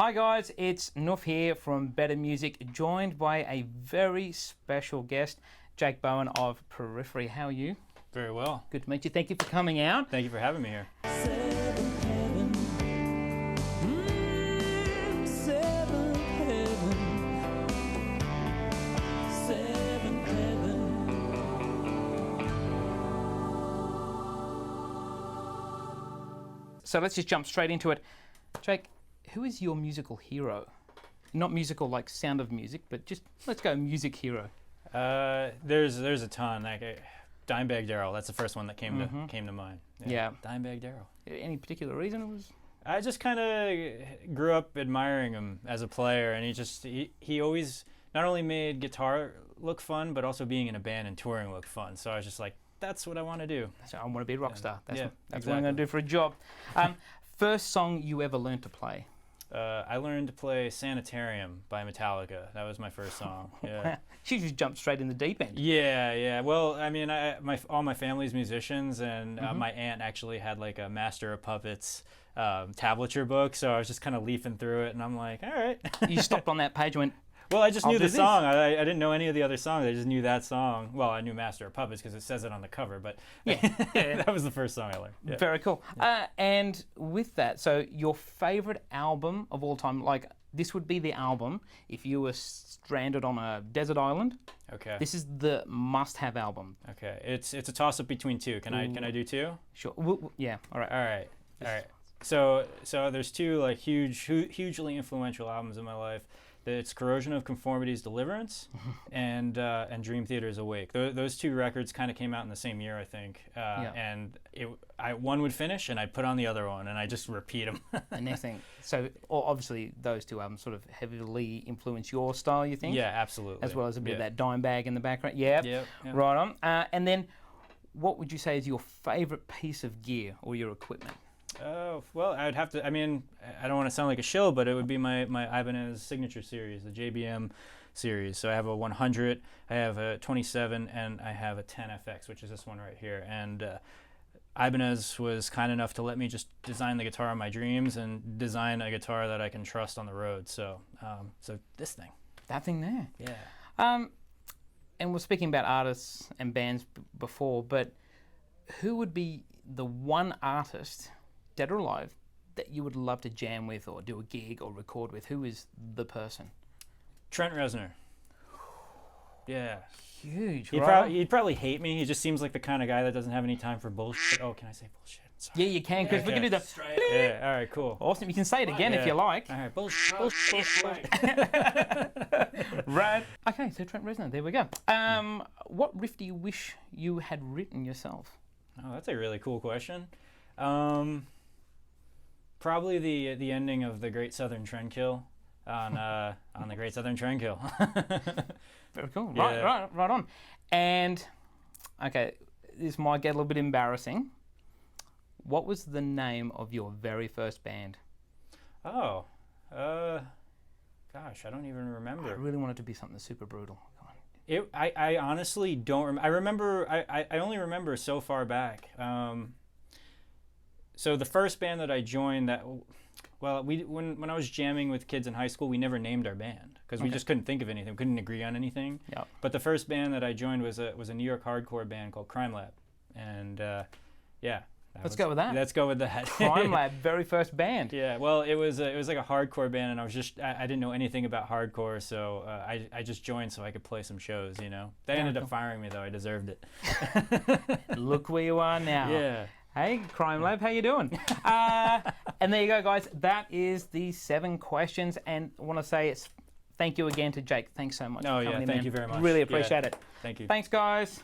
Hi guys, it's Noof here from Better Music, joined by a very special guest, Jake Bowen of Periphery. How are you? Very well. Good to meet you. Thank you for coming out. Thank you for having me here. So let's just jump straight into it. Jake, who is your musical hero? Not musical like Sound of Music, but just let's go music hero. There's a ton. Like Dimebag Darrell. That's the first one that came to mind. Yeah. Dimebag Darrell. Any particular reason it was? I just kind of grew up admiring him as a player, and he always not only made guitar look fun, but also being in a band and touring look fun. So I was just like, that's what I want to do. So I want to be a rock star. That's exactly what I'm going to do for a job. First song you ever learned to play? I learned to play Sanitarium by Metallica. That was my first song. Yeah. She just jumped straight in the deep end. Yeah. Well, I mean, all my family's musicians, and my aunt actually had like a Master of Puppets tablature book, so I was just kind of leafing through it, and I'm like, all right. You stopped on that page and went, well, I just knew the song. I didn't know any of the other songs. I just knew that song. Well, I knew Master of Puppets because it says it on the cover, but that was the first song I learned. Yeah. Very cool. Yeah. And with that, so your favorite album of all time, like this would be the album if you were stranded on a desert island. Okay. This is the must-have album. Okay. It's a toss-up between two. Can I do two? Sure. Yeah. All right. So there's two like hugely influential albums in my life. It's Corrosion of Conformity's Deliverance and Dream Theater's Awake. Those two records kind of came out in the same year, I think. And one would finish, and I'd put on the other one, and I just repeat them. The next thing. So obviously those two albums sort of heavily influence your style, you think? Yeah, absolutely. As well as a bit of that Dimebag in the background. Yep. Right on. And then what would you say is your favorite piece of gear or your equipment? Oh, well, I would have to, I mean, I don't want to sound like a shill, but it would be my Ibanez signature series, the JBM series. So I have a 100, I have a 27, and I have a 10FX, which is this one right here. And Ibanez was kind enough to let me just design the guitar of my dreams and design a guitar that I can trust on the road. So this thing. That thing there. Yeah. And we're speaking about artists and bands before, but who would be the one artist, dead or alive, that you would love to jam with or do a gig or record with? Who is the person? Trent Reznor. Yeah. Huge, He'd probably hate me. He just seems like the kind of guy that doesn't have any time for bullshit. Oh, can I say bullshit? Sorry. Yeah, you can, because we can do the... Yeah, all right, cool. Awesome. You can say it again if you like. All right, bullshit. Right. Okay, so Trent Reznor, there we go. What riff do you wish you had written yourself? Oh, that's a really cool question. Probably the ending of the Great Southern Trendkill on the Great Southern Trendkill. Very cool. Yeah. Right on. And okay, this might get a little bit embarrassing. What was the name of your very first band? Oh, gosh, I don't even remember. I really want it to be something super brutal. Come on. I honestly don't remember. I only remember so far back. So the first band that I joined, when I was jamming with kids in high school, we never named our band because we just couldn't think of anything. We couldn't agree on anything. Yep. But the first band that I joined was a New York hardcore band called Crime Lab, and yeah. Let's go with that. Let's go with that. Crime Lab, very first band. Yeah, well, it was like a hardcore band, and I didn't know anything about hardcore, so I just joined so I could play some shows, you know. They ended up firing me, though. I deserved it. Look where you are now. Yeah. Hey, Crime Lab, how you doing? And there you go, guys. That is the 7 questions, and I want to say thank you again to Jake. Thanks so much for coming in, thank you very much. Really appreciate it. Thank you. Thanks, guys.